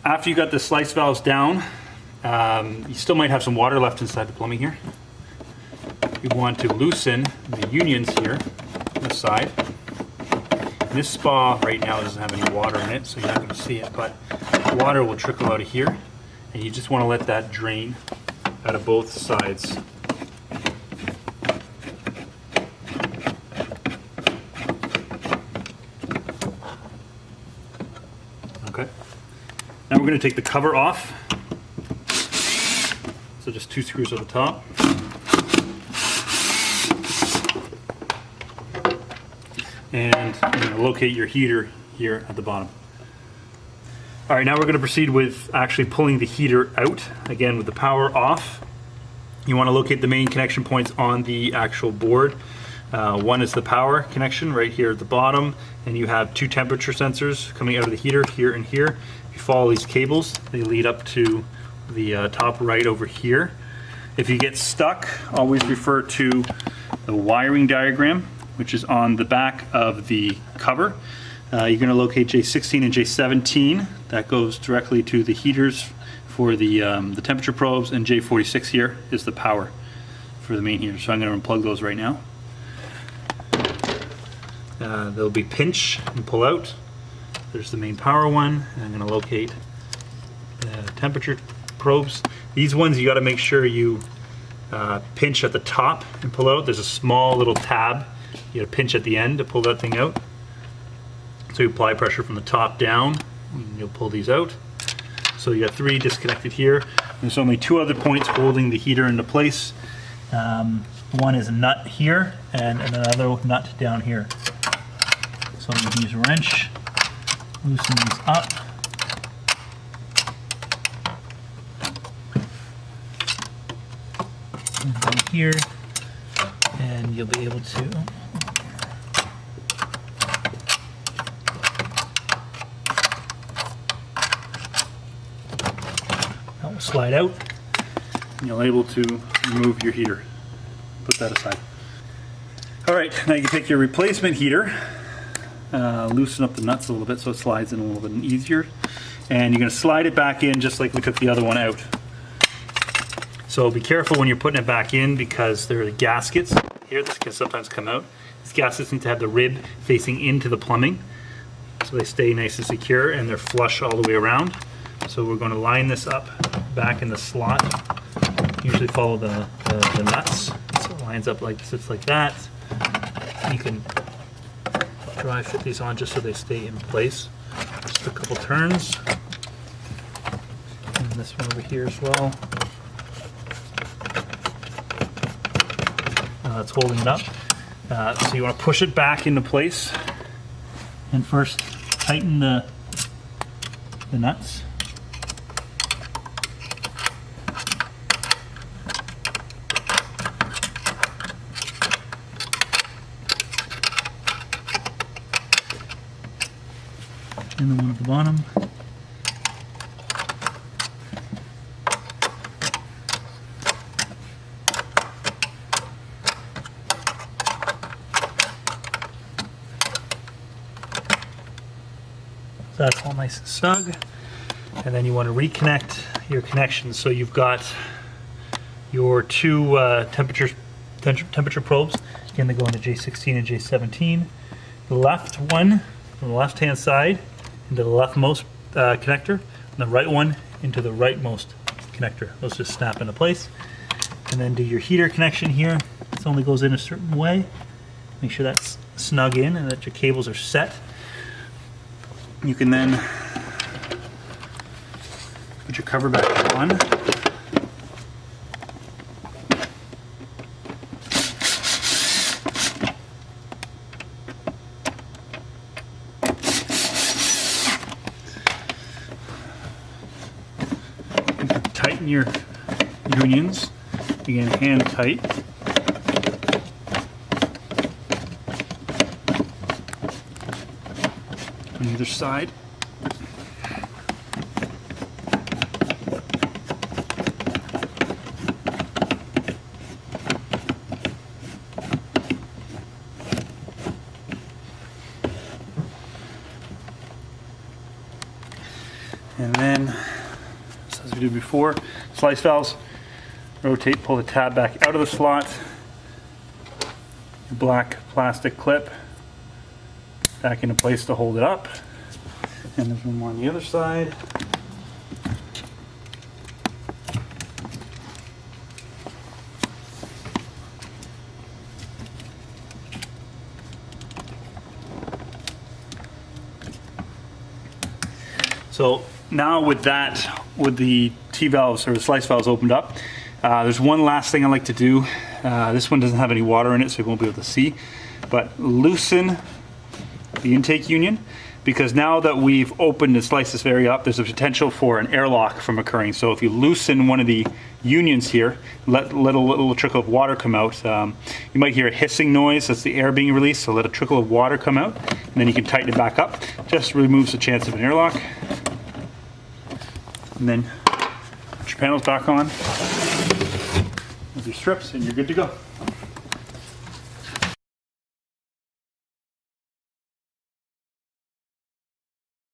after you got the slice valves down, you still might have some water left inside the plumbing here. You want to loosen the unions here on the side. And this spa right now doesn't have any water in it, so you're not going to see it, but water will trickle out of here, and you just want to let that drain out of both sides. Okay. Now we're going to take the cover off. So just 2 screws at the top. And you're going to locate your heater here at the bottom. All right, now we're going to proceed with actually pulling the heater out, again with the power off. You want to locate the main connection points on the actual board. One is the power connection right here at the bottom, and you have 2 temperature sensors coming out of the heater here and here. If you follow these cables, they lead up to the top right over here. If you get stuck, always refer to the wiring diagram, which is on the back of the cover. You're going to locate J16 and J17. That goes directly to the heaters for the temperature probes, and J46 here is the power for the main heater. So I'm going to unplug those right now. They'll be pinch and pull out. There's the main power one, and I'm going to locate the temperature probes. These ones you got to make sure you pinch at the top and pull out. There's a small little tab. You got to pinch at the end to pull that thing out. So you apply pressure from the top down, and you'll pull these out. So you got 3 disconnected here. There's only 2 other points holding the heater into place. One is a nut here, and another nut down here. So you can use a wrench, loosen these up. And down here, and you'll be able to that will slide out, and you'll be able to remove your heater. Put that aside. Alright, now you can take your replacement heater, loosen up the nuts a little bit so it slides in a little bit easier, and you're going to slide it back in just like we took the other one out. So be careful when you're putting it back in, because there are gaskets here that can sometimes come out. These gaskets need to have the rib facing into the plumbing so they stay nice and secure, and they're flush all the way around. So we're going to line this up back in the slot. Usually follow the nuts, so it lines up like, sits like that. You can dry fit these on just so they stay in place. Just a couple turns. And this one over here as well. That's holding it up. So you want to push it back into place, and first tighten the nuts. And the one at the bottom. So that's all nice and snug. And then you want to reconnect your connections. So you've got your 2 temperature probes. Again, they go into J16 and J17. The left one from the left hand side into the leftmost connector, and the right one into the rightmost connector. Those just snap into place. And then do your heater connection here. This only goes in a certain way. Make sure that's snug in and that your cables are set. You can then put your cover back on. Tighten your unions, again hand tight. On either side. And then we did before. Slice valves, rotate, pull the tab back out of the slot. Black plastic clip back into place to hold it up. And there's one more on the other side. So now with the T-valves or the slice valves opened up, there's one last thing I like to do. This one doesn't have any water in it, so you won't be able to see. But loosen the intake union, because now that we've opened and sliced this area up, there's a potential for an airlock from occurring. So if you loosen one of the unions here, let a little trickle of water come out. You might hear a hissing noise. That's the air being released. So let a trickle of water come out, and then you can tighten it back up. Just removes the chance of an airlock. And then put your panels back on with your strips, and you're good to go.